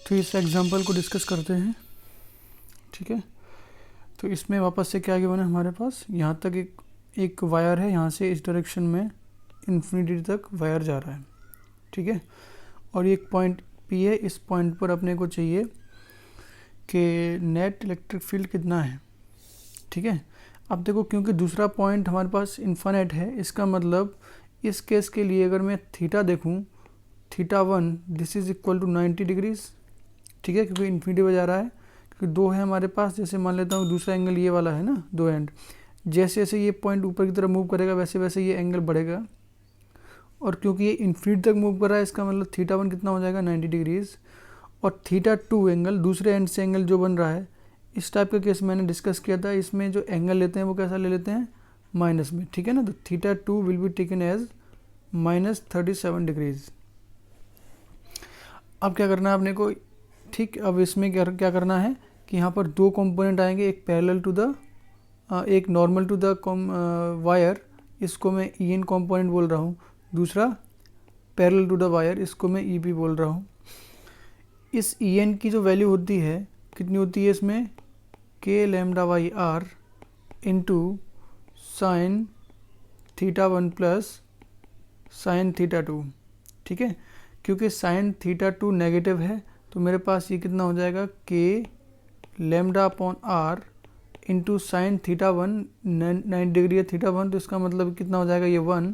तो इस एग्जांपल को डिस्कस करते हैं। ठीक है, तो इसमें वापस से क्या गिवन है हमारे पास, यहाँ तक एक वायर है, यहाँ से इस डायरेक्शन में इन्फिनिटी तक वायर जा रहा है। ठीक है, और ये एक पॉइंट पी है, इस पॉइंट पर अपने को चाहिए कि नेट इलेक्ट्रिक फील्ड कितना है। ठीक है, अब देखो क्योंकि दूसरा पॉइंट हमारे पास इन्फिनिट है, इसका मतलब इस केस के लिए अगर मैं थीटा देखूं, theta 1 this is equal to 90 degrees. ठीक है, क्योंकि इन्फिनिटी पर जा रहा है, क्योंकि दो है हमारे पास। जैसे मान लेता हूँ दूसरा एंगल ये वाला है ना, दो एंड, जैसे जैसे ये पॉइंट ऊपर की तरफ मूव करेगा वैसे वैसे ये एंगल बढ़ेगा, और क्योंकि ये इन्फिनिटी तक मूव कर रहा है, इसका मतलब थीटा 1 कितना हो जाएगा 90 डिग्रीज। और थीटा 2 एंगल, दूसरे एंड से एंगल जो बन रहा है, इस टाइप का केस मैंने डिस्कस किया था, इसमें जो एंगल लेते हैं वो कैसा ले लेते हैं, माइनस में। ठीक है ना, तो theta 2 will be taken as -37 degrees. अब क्या करना है अपने को, ठीक, अब इसमें क्या करना है कि यहाँ पर दो कंपोनेंट आएंगे, एक पैरेलल टू द एक नॉर्मल टू द वायर, इसको मैं ई एन कॉम्पोनेंट बोल रहा हूँ, दूसरा पैरेलल टू द वायर, इसको मैं ई पी बोल रहा हूँ। इस ई एन की जो वैल्यू होती है कितनी होती है इसमें, k lambda by r into sine theta 1 plus sine theta 2। ठीक है, क्योंकि साइन थीटा 2 नेगेटिव है तो मेरे पास ये कितना हो जाएगा, k lambda upon r into sine theta 1, 90 degree है थीटा 1, तो इसका मतलब कितना हो जाएगा, ये 1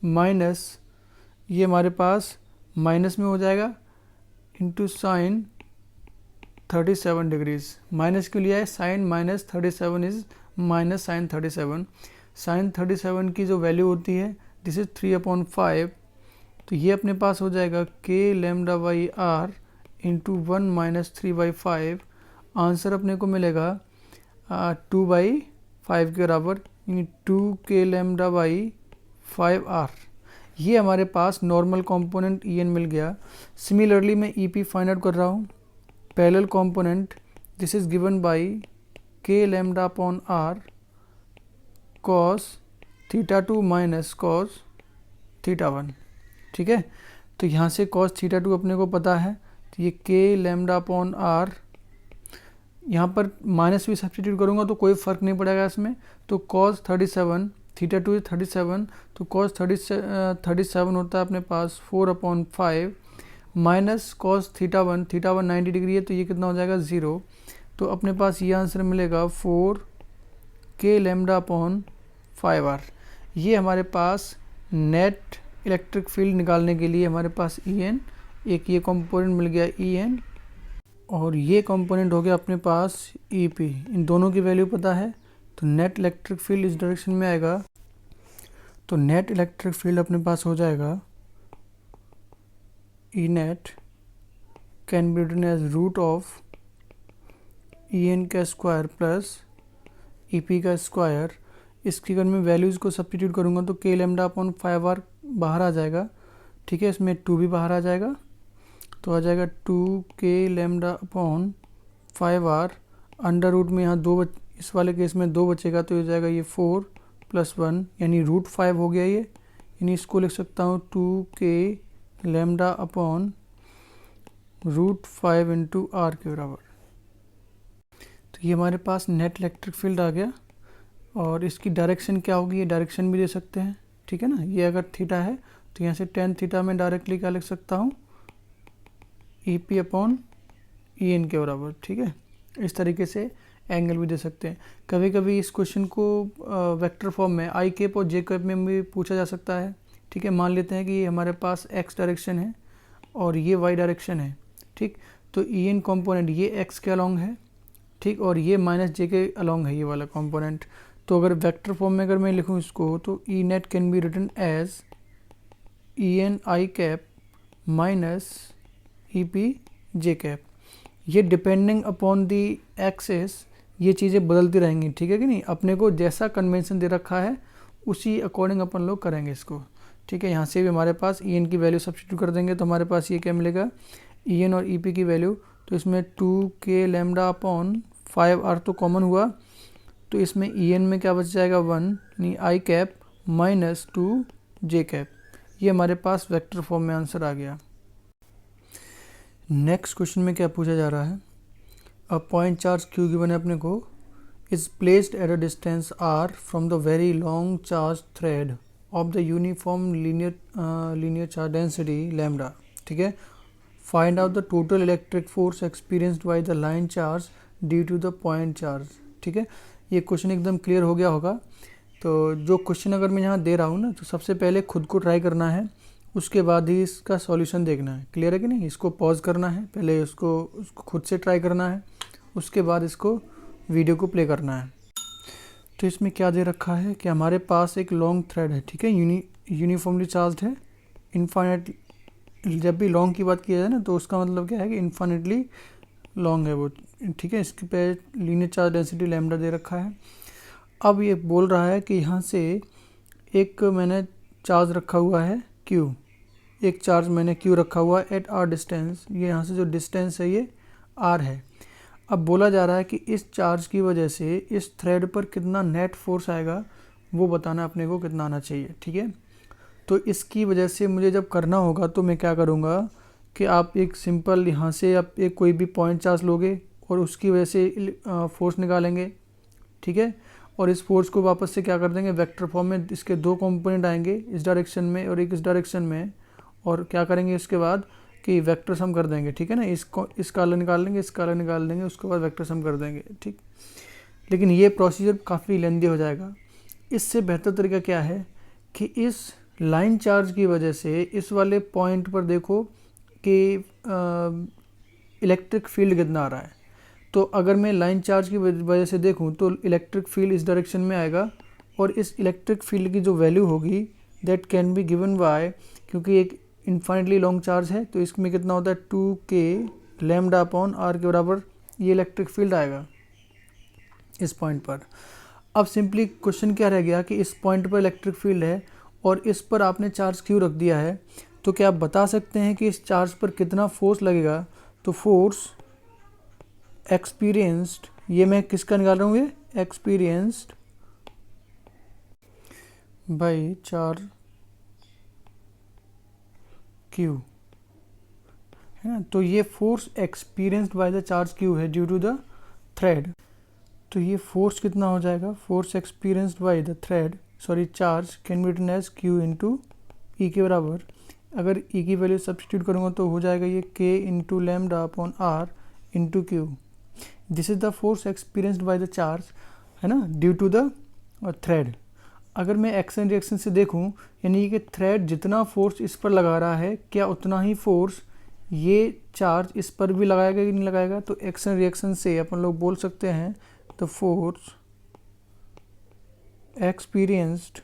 माइनस ये हमारे पास माइनस में हो जाएगा इंटू साइन 37 डिग्रीज। माइनस क्यों लिया है, sine minus 37 is minus sine 37। Sine 37 की जो वैल्यू होती है दिस इज 3/5, तो ये अपने पास हो जाएगा k lambda by r into 1 minus 3/5। Answer अपने को मिलेगा 2/5 के बराबर, यानी 2 के लैम्डा बाई 5 आर। ये हमारे पास नॉर्मल कंपोनेंट ई एन मिल गया। सिमिलरली मैं ई पी फाइंड आउट कर रहा हूँ, parallel component this is given by K lambda upon R cos theta 2 minus cos theta 1। ठीक है, तो यहाँ से कॉस थीटा 2 अपने को पता है, तो ये के लैम्डा अपॉन आर, यहाँ पर माइनस भी सब्सटीट्यूट करूँगा तो कोई फ़र्क नहीं पड़ेगा इसमें, तो कॉस 37, थीटा 2 इज 37, तो कॉस 37 होता है अपने पास 4/5 minus cos theta 1, theta 1 90 degree है तो ये कितना हो जाएगा 0। तो अपने पास ये आंसर मिलेगा 4 के लैम्डा अपॉन 5 आर। ये हमारे पास नेट इलेक्ट्रिक फील्ड निकालने के लिए हमारे पास ई एन, एक ये कंपोनेंट मिल गया ई एन, और ये कंपोनेंट हो गया अपने पास ई पी। इन दोनों की वैल्यू पता है, तो नेट इलेक्ट्रिक फील्ड इस डायरेक्शन में आएगा, तो नेट इलेक्ट्रिक फील्ड अपने पास हो जाएगा E net can be written as root of E N का स्क्वायर प्लस ई पी का स्क्वायर। इसकी अगर मैं वैल्यूज़ को सब्स्टिट्यूट करूँगा तो के लैम्डा अपॉन 5 आर बाहर आ जाएगा। ठीक है, इसमें 2 भी बाहर आ जाएगा, तो आ जाएगा 2 k lambda upon 5 r, under root में यहाँ दो इस वाले केस में 2 बचेगा तो हो जाएगा ये 4 + 1 यानी √5 हो गया ये, यानी इसको लिख सकता हूँ 2 k lambda upon √5 into are के बराबर। तो ये हमारे पास नेट इलेक्ट्रिक फील्ड आ गया, और इसकी डायरेक्शन क्या होगी, ये डायरेक्शन भी दे सकते हैं। ठीक है ना, ये अगर थीटा है तो यहाँ से tan थीटा में डायरेक्टली क्या लिख सकता हूँ, E P upon E N के बराबर। ठीक है, इस तरीके से एंगल भी दे सकते हैं। कभी कभी इस क्वेश्चन को वेक्टर फॉर्म में आई कैप और जे कैप में भी पूछा जा सकता है। ठीक है, मान लेते हैं कि ये हमारे पास एक्स डायरेक्शन है और ये वाई डायरेक्शन है। ठीक, तो ई एन कॉम्पोनेंट ये एक्स के अलॉन्ग है, ठीक, और ये माइनस जे के अलॉन्ग है ये वाला कॉम्पोनेंट। तो अगर वेक्टर फॉर्म में अगर मैं लिखूँ इसको, तो E net can be written as E N I cap minus E P J cap. ये डिपेंडिंग अपॉन दी एक्सेस ये चीज़ें बदलती रहेंगी। ठीक है कि नहीं, अपने को जैसा कन्वेंशन दे रखा है उसी अकॉर्डिंग अपन लोग करेंगे इसको। ठीक है, यहाँ से भी हमारे पास ई एन की वैल्यू सब्स्टिट्यूट कर देंगे तो हमारे पास ये क्या मिलेगा, ई एन और ई पी की वैल्यू, तो इसमें 2 के लैम्डा अपॉन 5 आर तो कॉमन हुआ, तो इसमें ई एन में क्या बच जाएगा 1, यानी i cap minus 2 j cap. ये हमारे पास वेक्टर फॉर्म में आंसर आ गया। नेक्स्ट क्वेश्चन में क्या पूछा जा रहा है, a point charge q given है अपने को, is placed at a distance r from the very long charge thread of the uniform linear charge density lambda. ठीक है, find out the total electric force experienced by the line charge due to the point charge. ठीक है, ये question एकदम clear हो गया होगा। तो जो क्वेश्चन अगर मैं यहाँ दे रहा हूँ ना, तो सबसे पहले खुद को ट्राई करना है, उसके बाद ही इसका सॉल्यूशन देखना है। क्लियर है कि नहीं? इसको पॉज करना है, पहले उसको खुद से ट्राई करना है, उसके बाद इसको वीडियो को प्ले करना है। तो इसमें क्या दे रखा है कि हमारे पास एक लॉन्ग थ्रेड है। ठीक है, यूनिफॉर्मली चार्ज है, इनफाइनाइट। जब भी लॉन्ग की बात की जाए ना, तो उसका मतलब क्या है कि इनफाइनाइटली लॉन्ग है वो। ठीक है, इसके पे लीनियर चार्ज डेंसिटी लैम्डा दे रखा है। अब ये बोल रहा है कि यहाँ से एक मैंने चार्ज रखा हुआ है Q, एक चार्ज मैंने Q रखा हुआ है एट आर डिस्टेंस। ये यहाँ से जो डिस्टेंस है ये R है। अब बोला जा रहा है कि इस चार्ज की वजह से इस थ्रेड पर कितना नेट फोर्स आएगा, वो बताना अपने को कितना आना चाहिए। ठीक है, तो इसकी वजह से मुझे जब करना होगा तो मैं क्या करूँगा कि आप एक सिंपल यहाँ से आप एक कोई भी पॉइंट चार्ज लोगे और उसकी वजह से फोर्स निकालेंगे। ठीक है, और इस फोर्स को वापस से क्या कर देंगे, वेक्टर फॉर्म में। इसके दो कंपोनेंट आएंगे, इस डायरेक्शन में और एक इस डायरेक्शन में, और क्या करेंगे इसके बाद कि वेक्टर सम कर देंगे। ठीक है ना, इसका अलग निकाल लेंगे, इसका अलग निकाल देंगे, उसके बाद वेक्टर सम कर देंगे। ठीक, लेकिन ये प्रोसीजर काफ़ी लेंदी हो जाएगा। इससे बेहतर तरीका क्या है कि इस लाइन चार्ज की वजह से इस वाले पॉइंट पर देखो कि इलेक्ट्रिक फील्ड कितना आ रहा है। तो अगर मैं लाइन चार्ज की वजह से देखूं तो इलेक्ट्रिक फील्ड इस डायरेक्शन में आएगा, और इस इलेक्ट्रिक फील्ड की जो वैल्यू होगी that can be given by, क्योंकि एक इनफाइनाइटली लॉन्ग चार्ज है तो इसमें कितना होता है 2k लैम्डा अपॉन आर के बराबर ये इलेक्ट्रिक फील्ड आएगा इस पॉइंट पर। अब सिंपली क्वेश्चन क्या रह गया कि इस पॉइंट पर इलेक्ट्रिक फील्ड है और इस पर आपने चार्ज क्यू रख दिया है, तो क्या आप बता सकते हैं कि इस चार्ज पर कितना फोर्स लगेगा? तो फोर्स एक्सपीरियंस्ड, ये मैं किसका निकाल रहा हूँ, ये एक्सपीरियंस्ड बाय चार्ज क्यू है ना। तो ये force experienced by the charge Q है ड्यू टू द थ्रेड। तो ये फोर्स कितना हो जाएगा, force experienced by the thread charge can be written as Q into E के बराबर। अगर ई की वैल्यू सब्सटीट्यूट करूँगा तो हो जाएगा ये k into lambda upon r into q. This is the force experienced by the charge, है ना, ड्यू टू द थ्रेड। अगर मैं एक्शन रिएक्शन से देखूं, यानी कि थ्रेड जितना फोर्स इस पर लगा रहा है, क्या उतना ही फोर्स ये चार्ज इस पर भी लगाएगा कि नहीं लगाएगा? तो एक्शन रिएक्शन से अपन लोग बोल सकते हैं the force experienced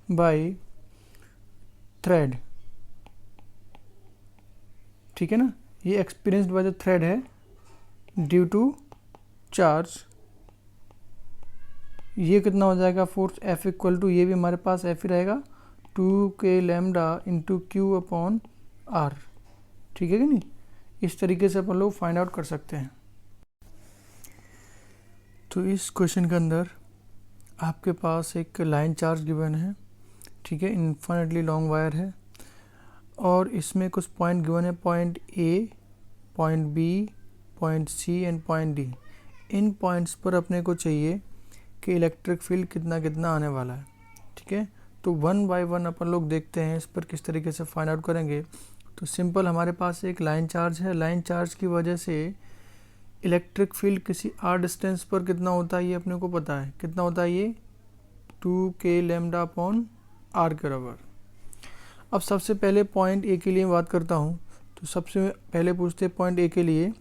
bye thread. ठीक है ना, ये एक्सपीरियंस्ड बाय द थ्रेड है ड्यू टू चार्ज। ये कितना हो जाएगा फोर्स F इक्वल टू, ये भी हमारे पास F ही रहेगा, 2k lambda into q upon r. ठीक है कि नहीं? इस तरीके से अपन लोग फाइंड आउट कर सकते हैं। तो इस क्वेश्चन के अंदर आपके पास एक लाइन चार्ज गिवन है। ठीक है, इनफाइनाइटली लॉन्ग वायर है और इसमें कुछ पॉइंट गिवन है, point A, point B, point C and point D. इन पॉइंट्स पर अपने को चाहिए कि इलेक्ट्रिक फील्ड कितना कितना आने वाला है। ठीक है, तो वन बाय वन अपन लोग देखते हैं इस पर किस तरीके से फाइंड आउट करेंगे। तो सिंपल हमारे पास एक लाइन चार्ज है, लाइन चार्ज की वजह से इलेक्ट्रिक फील्ड किसी आर डिस्टेंस पर कितना होता है ये अपने को पता है। कितना होता है ये 2k लैम्डा अपॉन आर के बराबर। अब सबसे पहले पॉइंट ए के लिए बात करता हूँ। तो सबसे पहले पूछते हैं पॉइंट ए के लिए,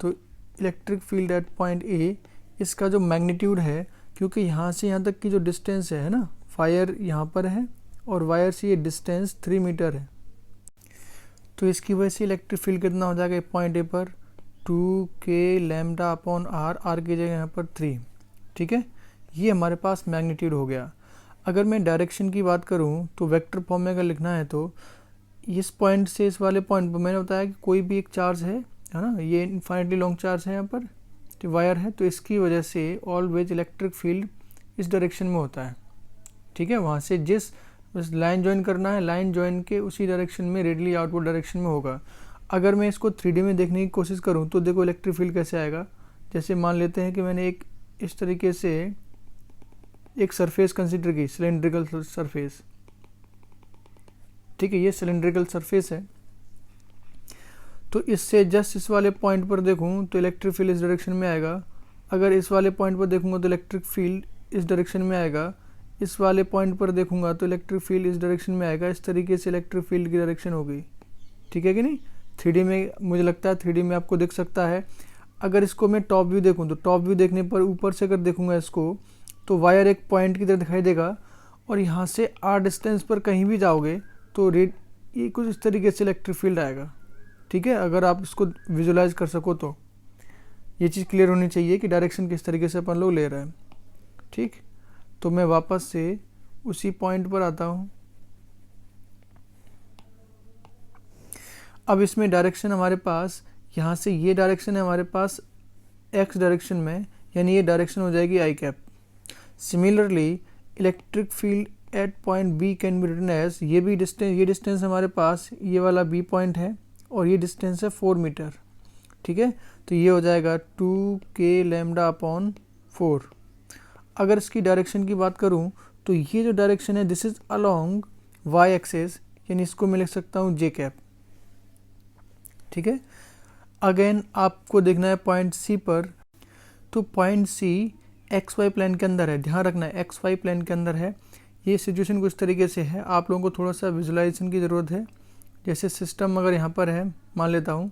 तो electric field at point A, इसका जो मैग्नीट्यूड है, क्योंकि यहाँ से यहाँ तक की जो डिस्टेंस है ना, फायर यहाँ पर है और वायर से ये डिस्टेंस 3 मीटर है, तो इसकी वजह से इलेक्ट्रिक फील्ड कितना हो जाएगा पॉइंट ए पर 2k lambda upon are, are की जगह यहाँ पर 3। ठीक है, ये हमारे पास मैग्नीट्यूड हो गया। अगर मैं डायरेक्शन की बात करूँ तो वेक्टर फॉर्म में अगर लिखना है तो इस पॉइंट से इस वाले पॉइंट पर मैंने बताया कि कोई भी एक चार्ज है ना, ये इनफाइनाइटली लॉन्ग चार्ज है, यहाँ पर तो वायर है, तो इसकी वजह से ऑलवेज इलेक्ट्रिक फील्ड इस डायरेक्शन में होता है। ठीक है, वहाँ से जिस बस लाइन ज्वाइन करना है, लाइन ज्वाइन के उसी डायरेक्शन में रेडियली आउटवर्ड डायरेक्शन में होगा। अगर मैं इसको 3D में देखने की कोशिश करूं तो देखो इलेक्ट्रिक फील्ड कैसे आएगा। जैसे मान लेते हैं कि मैंने एक इस तरीके से एक सरफेस कंसिडर की, सिलेंड्रिकल सरफेस, ठीक है, ये सिलेंड्रिकल सरफेस है। तो इससे जस्ट इस वाले पॉइंट पर देखूं तो इलेक्ट्रिक फील्ड इस डायरेक्शन में आएगा। अगर इस वाले पॉइंट पर देखूंगा तो इलेक्ट्रिक फील्ड इस डायरेक्शन में आएगा। इस वाले पॉइंट पर देखूंगा तो इलेक्ट्रिक फील्ड इस डायरेक्शन में आएगा। इस तरीके से इलेक्ट्रिक फील्ड की डायरेक्शन होगी, ठीक है कि नहीं। 3D में मुझे लगता है 3D में आपको दिख सकता है। अगर इसको मैं टॉप व्यू देखूं तो टॉप व्यू देखने पर ऊपर से अगर देखूंगा इसको तो वायर एक पॉइंट की तरह दिखाई देगा, और यहाँ से r डिस्टेंस पर कहीं भी जाओगे तो ये कुछ इस तरीके से इलेक्ट्रिक फील्ड आएगा, ठीक है। अगर आप इसको विजुलाइज कर सको तो ये चीज़ क्लियर होनी चाहिए कि डायरेक्शन किस तरीके से अपन लोग ले रहे हैं, ठीक। तो मैं वापस से उसी पॉइंट पर आता हूँ। अब इसमें डायरेक्शन हमारे पास यहाँ से ये डायरेक्शन है हमारे पास x डायरेक्शन में, यानी ये डायरेक्शन हो जाएगी I cap. Similarly electric field at point B can be written as, ये डिस्टेंस हमारे पास ये वाला बी पॉइंट है और ये डिस्टेंस है 4 मीटर, ठीक है। तो ये हो जाएगा 2k लैम्डा अपॉन 4। अगर इसकी डायरेक्शन की बात करूं तो ये जो डायरेक्शन है this is along y axis, यानी इसको मैं लिख सकता हूँ j कैप, ठीक है। अगेन आपको देखना है पॉइंट C पर, तो पॉइंट C XY प्लेन के अंदर है, ध्यान रखना है XY प्लेन के अंदर है। ये सिचुएशन कुछ तरीके से है, आप लोगों को थोड़ा सा विजुलाइजेशन की ज़रूरत है। जैसे सिस्टम अगर यहाँ पर है, मान लेता हूँ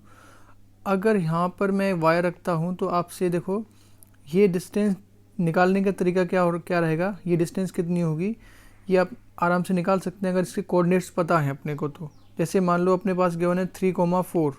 अगर यहाँ पर मैं वायर रखता हूँ तो आपसे देखो ये डिस्टेंस निकालने का तरीका क्या रहेगा, ये डिस्टेंस कितनी होगी ये आप आराम से निकाल सकते हैं अगर इसके कोऑर्डिनेट्स पता है अपने को। तो जैसे मान लो अपने पास गिवन है 3,4,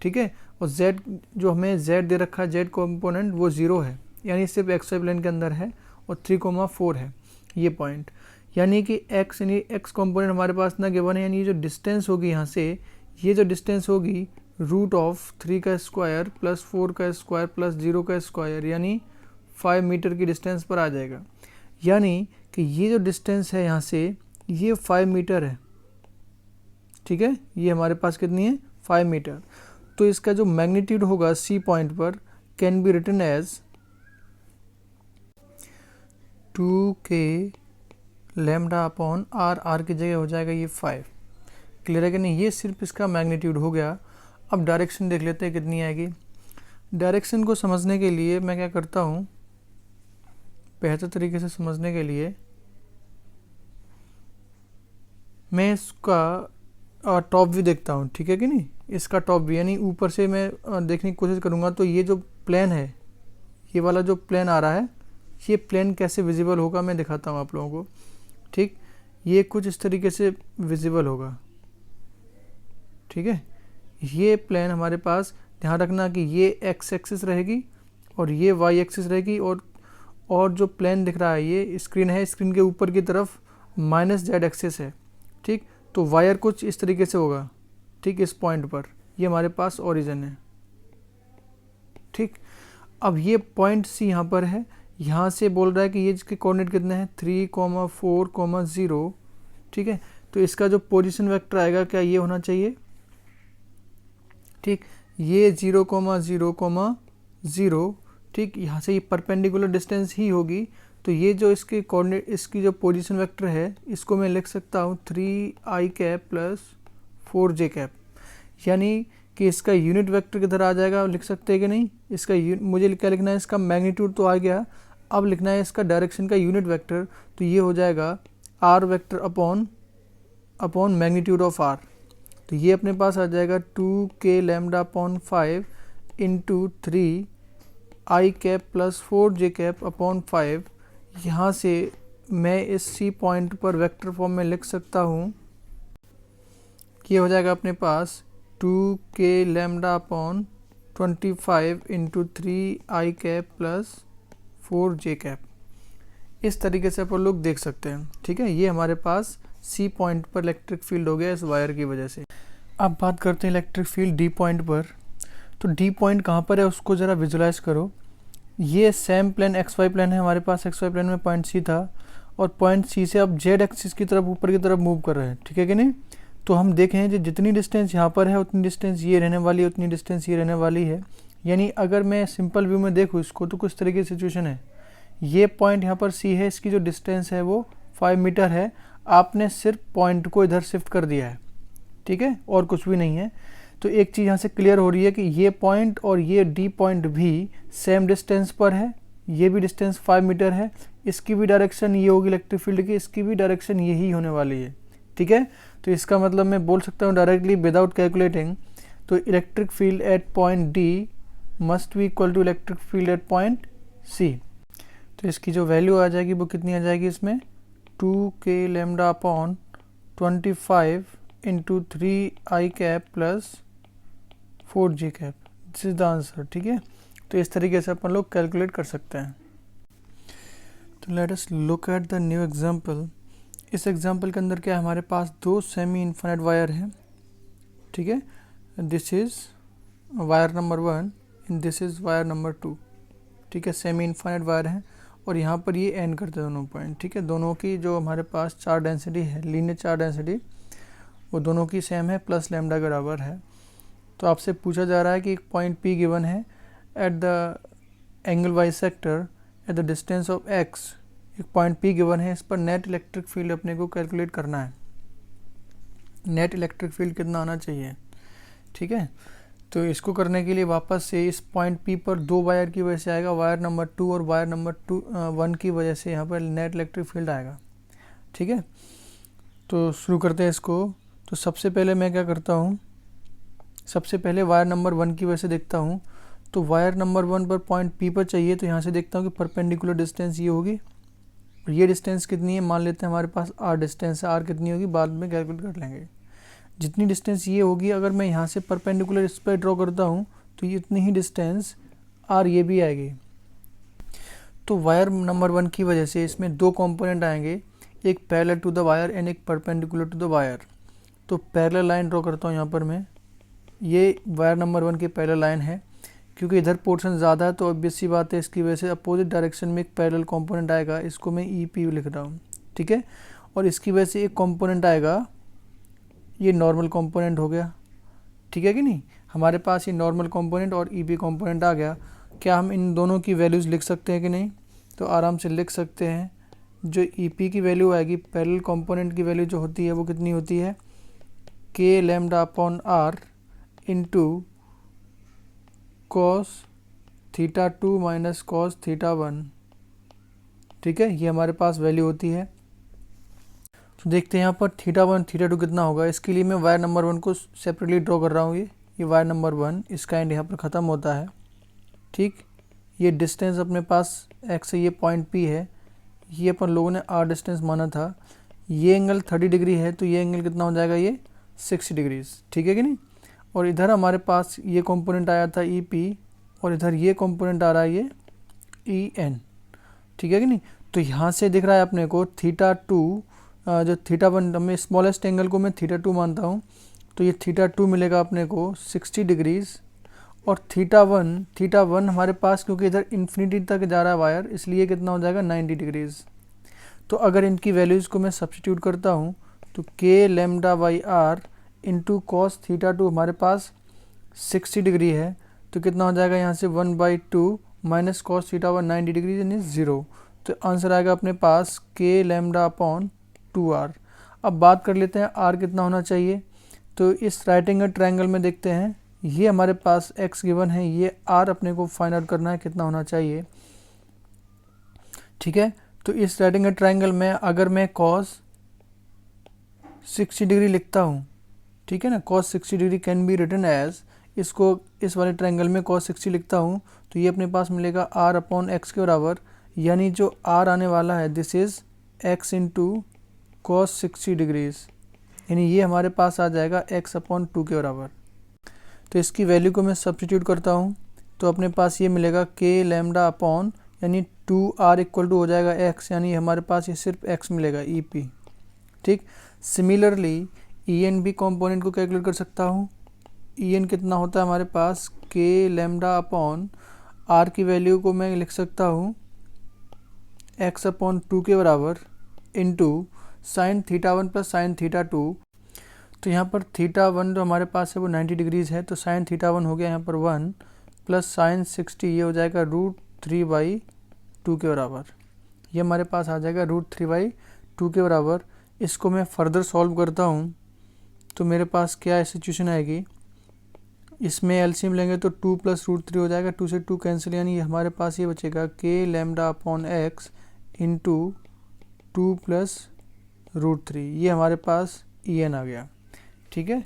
ठीक है, और z जो हमें z दे रखा है, z कॉम्पोनेंट वो 0 है, यानी सिर्फ XY प्लेन के अंदर है, और 3,4 है ये पॉइंट, यानी कि x कॉम्पोनेंट हमारे पास ना गिवन है। यानी ये जो डिस्टेंस होगी यहाँ से, ये जो डिस्टेंस होगी रूट ऑफ 3 का स्क्वायर प्लस 4 का स्क्वायर प्लस 0 का स्क्वायर, यानी 5 मीटर की डिस्टेंस पर आ जाएगा। यानी कि ये जो डिस्टेंस है यहाँ से ये 5 मीटर है, ठीक है, ये हमारे पास कितनी है 5 मीटर। तो इसका जो मैग्नीट्यूड होगा C पॉइंट पर can be written as 2k lambda upon r की जगह हो जाएगा ये 5। क्लियर है कि नहीं, ये सिर्फ इसका मैग्नीट्यूड हो गया। अब डायरेक्शन देख लेते हैं कितनी आएगी। डायरेक्शन को समझने के लिए मैं क्या करता हूँ, बेहतर तरीके से समझने के लिए मैं इसका टॉप व्यू देखता हूँ, ठीक है कि नहीं। इसका टॉप व्यू यानी ऊपर से मैं देखने की कोशिश करूँगा तो ये जो प्लेन है, ये वाला जो प्लेन आ रहा है, ये प्लेन कैसे विजिबल होगा मैं दिखाता हूँ आप लोगों को, ठीक। ये कुछ इस तरीके से विजिबल होगा, ठीक है। ये प्लेन हमारे पास, ध्यान रखना कि ये x एक्सिस रहेगी और ये y एक्सिस रहेगी, और जो प्लेन दिख रहा है ये स्क्रीन है, स्क्रीन के ऊपर की तरफ -z एक्सिस है, ठीक। तो वायर कुछ इस तरीके से होगा, ठीक, इस पॉइंट पर ये हमारे पास ओरिजिन है, ठीक। अब ये पॉइंट C यहाँ पर है, यहाँ से बोल रहा है कि ये इसके कोऑर्डिनेट कितने हैं 3,4,0, ठीक है। तो इसका जो पोजीशन वेक्टर आएगा क्या ये होना चाहिए, ठीक, ये 0,0,0, ठीक। यहाँ से ये परपेंडिकुलर डिस्टेंस ही होगी, तो ये जो इसके कोऑर्डिनेट, इसकी जो पोजीशन वेक्टर है इसको मैं लिख सकता हूँ 3i cap plus 4j cap, यानी कि इसका यूनिट वेक्टर किधर आ जाएगा, लिख सकते हैं कि नहीं। इसका मुझे क्या लिखना है, इसका मैग्नीट्यूड तो आ गया, अब लिखना है इसका डायरेक्शन का यूनिट वेक्टर, तो ये हो जाएगा r vector upon magnitude of r। तो ये अपने पास आ जाएगा 2k lambda upon 5 into 3i cap plus 4j cap upon 5। यहाँ से मैं इस C पॉइंट पर वेक्टर फॉर्म में लिख सकता हूँ, ये हो जाएगा अपने पास 2k lambda upon 25 into 3i cap plus 4j cap. इस तरीके से अपन लोग देख सकते हैं, ठीक है। ये हमारे पास C पॉइंट पर इलेक्ट्रिक फील्ड हो गया इस वायर की वजह से। अब बात करते हैं इलेक्ट्रिक फील्ड D पॉइंट पर। तो D पॉइंट कहाँ पर है उसको ज़रा विजुलाइज करो। ये सेम प्लेन XY प्लेन है हमारे पास, XY प्लेन में पॉइंट C था, और पॉइंट सी से आप जेड एक्सिस की तरफ ऊपर की तरफ मूव कर रहे हैं, ठीक है कि नहीं। तो हम देखें जो जितनी डिस्टेंस यहाँ पर है उतनी डिस्टेंस ये रहने वाली है, उतनी डिस्टेंस ये रहने वाली है। यानी अगर मैं सिंपल व्यू में देखूँ इसको तो कुछ तरीके की सिचुएशन है, ये पॉइंट यहाँ पर सी है, इसकी जो डिस्टेंस है वो 5 मीटर है, आपने सिर्फ पॉइंट को इधर शिफ्ट कर दिया है, ठीक है, और कुछ भी नहीं है। तो एक चीज़ यहाँ से क्लियर हो रही है कि ये पॉइंट और ये डी पॉइंट भी सेम डिस्टेंस पर है, ये भी डिस्टेंस 5 मीटर है, इसकी भी डायरेक्शन ये होगी इलेक्ट्रिक फील्ड की, इसकी भी डायरेक्शन यही होने वाली है, ठीक है। तो इसका मतलब मैं बोल सकता हूँ डायरेक्टली विदाउट कैलकुलेटिंग, तो electric field at point D must be equal to electric field at point C. तो इसकी जो वैल्यू आ जाएगी वो कितनी आ जाएगी इसमें, 2k lambda upon 25 into 3i cap plus 4g cap, this is the answer, ठीक है। तो इस तरीके से अपन लोग कैलकुलेट कर सकते हैं। तो let us look at the new example. इस एग्जांपल के अंदर क्या है, हमारे पास दो सेमी इनफाइनाइट वायर हैं, ठीक है। This is wire number 1 and this is wire number 2, ठीक है। सेमी इनफाइनाइट वायर हैं और यहाँ पर ये एंड करते हैं दोनों पॉइंट, ठीक है। दोनों की जो हमारे पास चार्ज डेंसिटी है, लीनियर चार्ज डेंसिटी, वो दोनों की सेम है, प्लस लैम्डा के बराबर है। तो आपसे पूछा जा रहा है कि एक पॉइंट P गिवन है at the angle bisector at the distance of x, एक पॉइंट P गिवन है, इस पर नेट इलेक्ट्रिक फील्ड अपने को कैलकुलेट करना है। नेट इलेक्ट्रिक फील्ड कितना आना चाहिए, ठीक है। तो इसको करने के लिए वापस से इस पॉइंट P पर दो वायर की वजह से आएगा, वायर नंबर 2 और वायर नंबर 1 की वजह से यहाँ पर नेट इलेक्ट्रिक फील्ड आएगा, ठीक है। तो शुरू करते हैं इसको। तो सबसे पहले मैं क्या करता हूँ, सबसे पहले वायर नंबर 1 की वजह से देखता हूँ। तो वायर नंबर 1 पर पॉइंट P पर चाहिए, तो यहाँ से देखता हूँ कि परपेंडिकुलर डिस्टेंस ये होगी और ये डिस्टेंस कितनी है, मान लेते हैं हमारे पास r डिस्टेंस है, r कितनी होगी बाद में कैलकुलेट कर लेंगे। जितनी डिस्टेंस ये होगी, अगर मैं यहाँ से परपेंडिकुलर इस पर ड्रॉ करता हूँ तो ये इतनी ही डिस्टेंस r ये भी आएगी। तो वायर नंबर 1 की वजह से इसमें दो कंपोनेंट आएंगे, एक parallel to the wire and एक परपेंडिकुलर टू द वायर। तो पैरेलल लाइन ड्रॉ करता हूँ यहाँ पर मैं, ये वायर नंबर 1 की पैरेलल लाइन है, क्योंकि इधर पोर्शन ज़्यादा है तो ऑब्वियस सी बात है इसकी वजह से अपोजिट डायरेक्शन में एक पैरेलल कंपोनेंट आएगा, इसको मैं EP लिख रहा हूँ, ठीक है। और इसकी वजह से एक कंपोनेंट आएगा, ये नॉर्मल कंपोनेंट हो गया, ठीक है कि नहीं। हमारे पास ये नॉर्मल कंपोनेंट और EP कंपोनेंट आ गया। क्या हम इन दोनों की वैल्यूज़ लिख सकते हैं कि नहीं, तो आराम से लिख सकते हैं। जो EP की वैल्यू आएगी, पैरेलल कंपोनेंट की वैल्यू जो होती है वो कितनी होती है, k lambda upon r into cos θ2 minus cos θ1, ठीक है। ये हमारे पास वैल्यू होती है। तो देखते हैं यहाँ पर θ1 θ2 कितना होगा। इसके लिए मैं वायर नंबर 1 को सेपरेटली ड्रॉ कर रहा हूँ। ये वायर नंबर 1, इसका एंड यहाँ पर ख़त्म होता है, ठीक। ये डिस्टेंस अपने पास x है, ये पॉइंट P है, ये अपन लोगों ने r डिस्टेंस माना था। ये एंगल 30 डिग्री है, तो ये एंगल कितना हो जाएगा, ये 60 डिग्रीज, ठीक है कि नहीं। और इधर हमारे पास ये कंपोनेंट आया था EP और इधर ये कंपोनेंट आ रहा है ये EN, ठीक है कि नहीं। तो यहाँ से दिख रहा है अपने को θ2, जो θ1, मैं स्मॉलेस्ट एंगल को मैं θ2 मानता हूँ, तो ये θ2 मिलेगा अपने को 60 डिग्रीज। और θ1 हमारे पास क्योंकि इधर इन्फिनिटी तक जा रहा है वायर, इसलिए कितना हो जाएगा 90 डिग्रीज। तो अगर इनकी वैल्यूज़ को मैं सब्स्टिट्यूट करता हूँ तो k lambda by r into cos θ2 हमारे पास 60 डिग्री है, तो कितना हो जाएगा यहाँ से 1/2 माइनस कॉस θ1 90 डिग्री यानी 0। तो आंसर आएगा अपने पास k लैम्डा अपॉन 2r। अब बात कर लेते हैं r कितना होना चाहिए। तो इस राइट एंगल ट्रायंगल में देखते हैं, ये हमारे पास x गिवन है, ये r अपने को फाइंड आउट करना है कितना होना चाहिए, ठीक है। तो इस राइट एंगल ट्रायंगल में अगर मैं cos 60 डिग्री लिखता हूँ, ठीक है ना, cos 60 degree can be written as, इसको इस वाले ट्रायंगल में cos 60 लिखता हूँ तो ये अपने पास मिलेगा r अपॉन x के बराबर, यानी जो r आने वाला है this is x into cos 60 degrees, यानी ये हमारे पास आ जाएगा x अपॉन 2 के बराबर। तो इसकी वैल्यू को मैं सब्स्टिट्यूट करता हूँ तो अपने पास ये मिलेगा k लैम्डा अपॉन यानी 2r इक्वल टू हो जाएगा x, यानी हमारे पास ये सिर्फ x मिलेगा EP, ठीक। सिमिलरली EN भी कंपोनेंट को कैलकुलेट कर सकता हूँ। EN कितना होता है हमारे पास, k लैम्डा अपॉन r की वैल्यू को मैं लिख सकता हूँ x अपॉन 2 के बराबर, into sine theta 1 plus sine theta 2। तो यहाँ पर थीटा 1 जो हमारे पास है वो 90 डिग्रीज़ है, तो साइन थीटा 1 हो गया यहाँ पर 1 प्लस साइन 60, ये हो जाएगा √3/2 के बराबर। ये हमारे पास आ जाएगा √3/2 के बराबर। इसको मैं फर्दर सॉल्व करता हूँ तो मेरे पास क्या सिचुएशन आएगी, इसमें एलसीएम लेंगे तो 2 प्लस √3 हो जाएगा, 2 से 2 कैंसिल, यानी हमारे पास ये बचेगा k lambda upon x into 2 plus √3। ये हमारे पास En आ गया। ठीक है,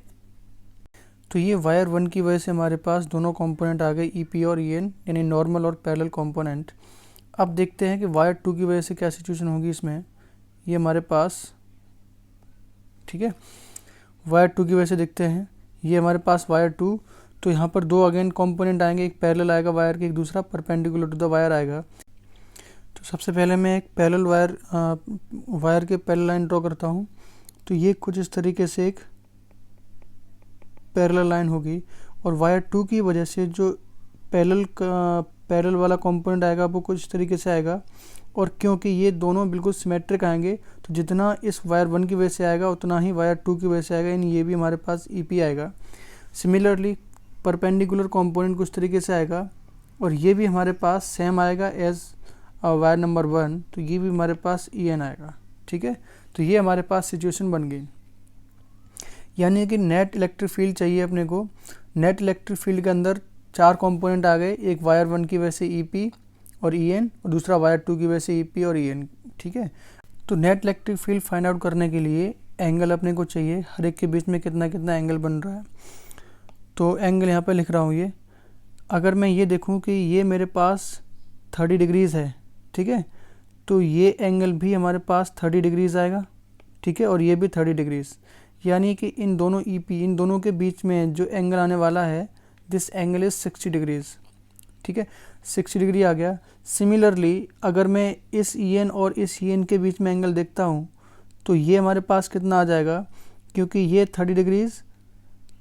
तो ये वायर 1 की वजह से हमारे पास दोनों कंपोनेंट आ गए EP और En, यानी नॉर्मल और पैरेलल कंपोनेंट। अब देखते हैं कि वायर 2 की वजह से क्या सिचुएशन होगी इसमें। ये हमारे पास, ठीक है, वायर 2 की वजह से देखते हैं। ये हमारे पास वायर 2, तो यहाँ पर दो अगेन कंपोनेंट आएंगे, एक पैरेलल आएगा वायर के, एक दूसरा परपेंडिकुलर टू द वायर आएगा। तो सबसे पहले मैं एक पैरेलल वायर के पैरेलल लाइन ड्रॉ करता हूँ। तो ये कुछ इस तरीके से एक पैरेलल लाइन होगी, और वायर 2 की वजह से जो पैरेलल वाला कंपोनेंट आएगा वो कुछ इस तरीके से आएगा। और क्योंकि ये दोनों बिल्कुल सिमेट्रिक आएंगे, तो जितना इस वायर 1 की वजह से आएगा उतना ही वायर 2 की वजह से आएगा, यानी ये भी हमारे पास EP आएगा। सिमिलरली परपेंडिकुलर कंपोनेंट कुछ तरीके से आएगा, और ये भी हमारे पास सेम आएगा एज वायर नंबर 1, तो ये भी हमारे पास En आएगा। ठीक है, तो ये हमारे पास सिचुएशन बन गई, यानी कि नेट इलेक्ट्रिक फील्ड चाहिए अपने को। नेट इलेक्ट्रिक फील्ड के अंदर 4 कंपोनेंट आ गए, एक वायर 1 की वजह से EP और En, और दूसरा वायर 2 की वजह से EP और En। ठीक है, तो net electric field find out करने के लिए एंगल अपने को चाहिए, हर एक के बीच में कितना कितना एंगल बन रहा है। तो एंगल यहाँ पे लिख रहा हूँ। ये अगर मैं ये देखूँ कि ये मेरे पास 30 डिग्रीज़ है, ठीक है, तो ये एंगल भी हमारे पास 30 डिग्रीज़ आएगा। ठीक है, और ये भी 30 डिग्रीज़, यानी कि इन दोनों EP, इन दोनों के बीच में जो एंगल आने वाला है, दिस एंगल इज़ 60 डिग्रीज़। ठीक है, 60 डिग्री आ गया। सिमिलरली अगर मैं इस En और इस En के बीच में एंगल देखता हूँ तो ये हमारे पास कितना आ जाएगा, क्योंकि ये 30 डिग्रीज़,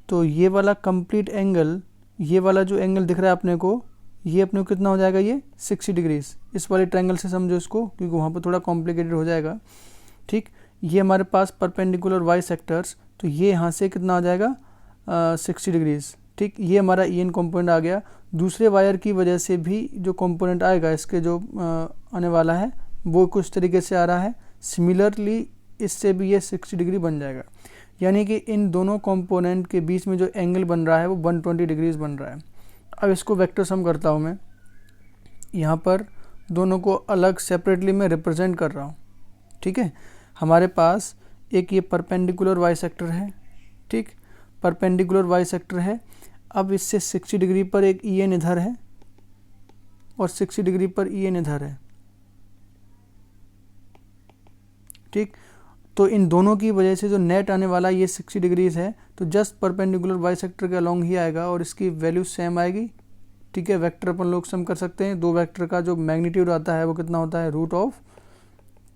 तो ये वाला कंप्लीट एंगल, ये वाला जो एंगल दिख रहा है अपने को, ये अपने को कितना हो जाएगा, ये 60 डिग्रीज़। इस वाले ट्रायंगल से समझो इसको, क्योंकि वहाँ पर थोड़ा कॉम्प्लिकेटेड हो जाएगा। ठीक, ये हमारे पास परपेंडिकुलर वाई सेक्टर्स, तो ये यहाँ से कितना आ जाएगा 60 डिग्रीज़। ठीक, ये हमारा En कंपोनेंट आ गया। दूसरे वायर की वजह से भी जो कंपोनेंट आएगा, इसके जो आने वाला है वो कुछ तरीके से आ रहा है। सिमिलरली इससे भी ये 60 डिग्री बन जाएगा, यानी कि इन दोनों कंपोनेंट के बीच में जो एंगल बन रहा है वो 120 डिग्रीज बन रहा है। अब इसको वेक्टर सम करता हूँ मैं, यहाँ पर दोनों को अलग सेपरेटली मैं रिप्रेजेंट कर रहा हूँ। ठीक है, हमारे पास एक ये परपेंडिकुलर वाई सेक्टर है। ठीक, परपेंडिकुलर वाई सेक्टर है। अब इससे 60 डिग्री पर एक En इधर है और 60 डिग्री पर En इधर है। ठीक, तो इन दोनों की वजह से जो नेट आने वाला ये 60 डिग्रीज है, तो जस्ट परपेंडिकुलर वाई सेक्टर के अलॉन्ग ही आएगा और इसकी वैल्यू सेम आएगी। ठीक है, वेक्टर अपन लोग सम कर सकते हैं। दो वेक्टर का जो मैग्नीट्यूड आता है वो कितना होता है, √a²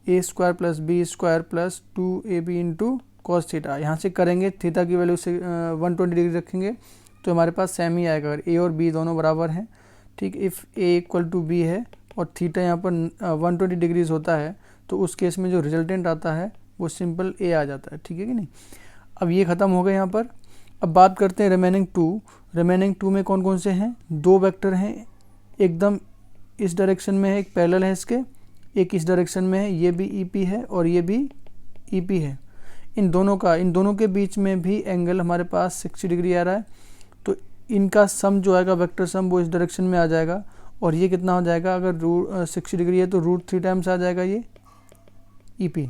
+ b² + 2ab into cos theta. यहाँ से करेंगे, थीटा की वैल्यू से 120 डिग्री रखेंगे तो हमारे पास सेम ही आएगा, अगर a और b दोनों बराबर हैं। ठीक, इफ़ a = b है और थीटा यहाँ पर 120 डिग्रीज होता है, तो उस केस में जो रिजल्टेंट आता है वो सिंपल a आ जाता है। ठीक है कि नहीं। अब ये ख़त्म हो गए यहाँ पर। अब बात करते हैं रिमेनिंग 2। रिमेनिंग 2 में कौन कौन से हैं, दो वेक्टर हैं, एकदम इस डायरेक्शन में है, एक पैरेलल है इसके, एक इस डायरेक्शन में है, ये भी EP है और ये भी EP है। इन दोनों के बीच में भी एंगल हमारे पास 60 डिग्री आ रहा है, तो इनका सम जो आएगा वेक्टर सम वो इस डायरेक्शन में आ जाएगा। और ये कितना हो जाएगा, अगर 60 डिग्री है तो √3 टाइम्स आ जाएगा ये EP।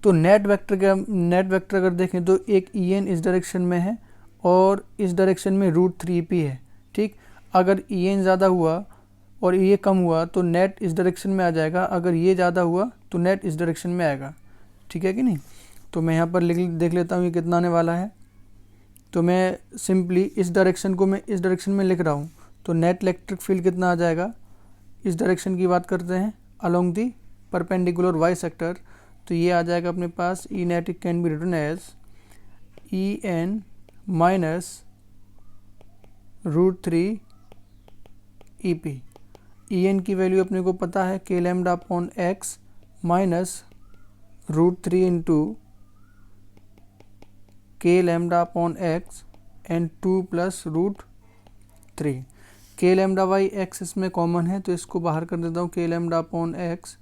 तो नेट वेक्टर अगर देखें तो एक En इस डायरेक्शन में है और इस डायरेक्शन में √3EP है। ठीक, अगर En ज़्यादा हुआ और ये कम हुआ तो नेट इस डायरेक्शन में आ जाएगा, अगर ये ज़्यादा हुआ तो नेट इस डायरेक्शन में आएगा। ठीक है कि नहीं। तो मैं यहाँ पर देख लेता हूँ ये कितना आने वाला है। तो मैं सिंपली इस डायरेक्शन को मैं इस डायरेक्शन में लिख रहा हूँ, तो नेट इलेक्ट्रिक फील्ड कितना आ जाएगा, इस डायरेक्शन की बात करते हैं, along the perpendicular bisector, तो ये आ जाएगा अपने पास E net can be written as En minus √3 EP। En की वैल्यू अपने को पता है k λ/x minus √3 into k lambda upon x and 2 plus √3। K lambda by x इसमें कॉमन है तो इसको बाहर कर देता हूँ। के लैम्डा अपॉन एक्स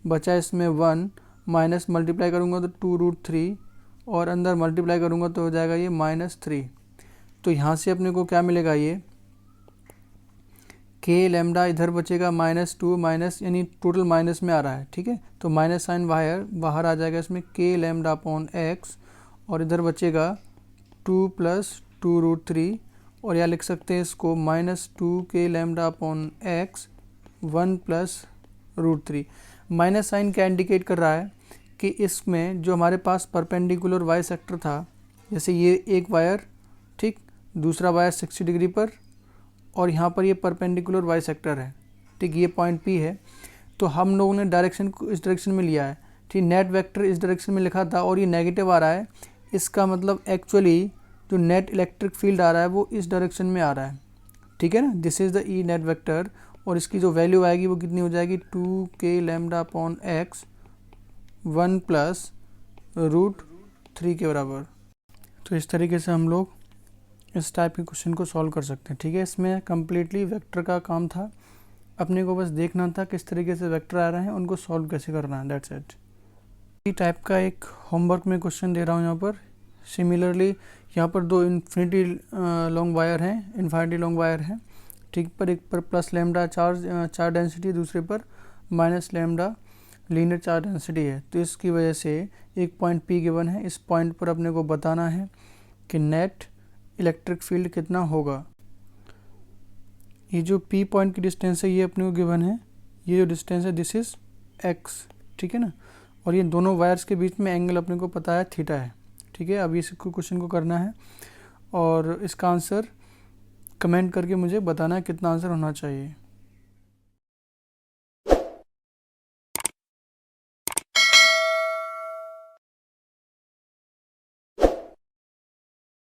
बचा इसमें 1 माइनस मल्टीप्लाई करूँगा तो 2√3 और अंदर मल्टीप्लाई करूँगा तो हो जाएगा ये -3। तो यहाँ से अपने को क्या मिलेगा, ये के लैम्डा इधर बचेगा -2 माइनस, यानी टोटल माइनस में आ रहा है, ठीक है। तो माइनस साइन बाहर आ जाएगा इसमें, के लैम्डा अपॉन एक्स और इधर बचेगा 2 प्लस 2√3 और या लिख सकते हैं इसको -2 k lambda upon x 1 plus √3। Minus sine क्या इंडिकेट कर रहा है कि इसमें जो हमारे पास परपेंडिकुलर वाई सेक्टर था, जैसे ये एक वायर, ठीक, दूसरा वायर 60 डिग्री पर और यहाँ पर ये परपेंडिकुलर वाई सेक्टर है, ठीक, ये पॉइंट पी है। तो हम लोगों ने डायरेक्शन को इस डायरेक्शन में लिया है, ठीक, नेट वेक्टर इस डायरेक्शन में लिखा था और ये नेगेटिव आ रहा है। इसका मतलब एक्चुअली जो नेट इलेक्ट्रिक फील्ड आ रहा है वो इस डायरेक्शन में आ रहा है, ठीक है ना। This is the E net vector और इसकी जो वैल्यू आएगी वो कितनी हो जाएगी, 2 k lambda upon x 1 plus √3 के बराबर। तो इस तरीके से हम लोग इस टाइप के क्वेश्चन को सॉल्व कर सकते हैं, ठीक है। इसमें कम्प्लीटली वेक्टर का काम था, अपने को बस देखना था किस तरीके से वेक्टर आ रहे हैं, उनको सॉल्व कैसे करना है, दैट्स इट। इसी टाइप का एक होमवर्क में क्वेश्चन दे रहा हूँ यहाँ पर। सिमिलरली यहाँ पर दो इन्फिनिटी लॉन्ग वायर हैं, ठीक, पर एक पर प्लस लैम्डा चार्ज डेंसिटी, दूसरे पर minus lambda linear charge density है। तो इसकी वजह से एक पॉइंट पी गिवन है, इस पॉइंट पर अपने को बताना है कि नेट इलेक्ट्रिक फील्ड कितना होगा। ये जो पी पॉइंट की डिस्टेंस है ये अपने को गिवन है, ये जो डिस्टेंस है दिस इज एक्स, ठीक है ना। और ये दोनों वायर्स के बीच में एंगल अपने को पता है थीटा है, ठीक है। अभी इस क्वेश्चन को करना है और इसका आंसर कमेंट करके मुझे बताना है कितना आंसर होना चाहिए।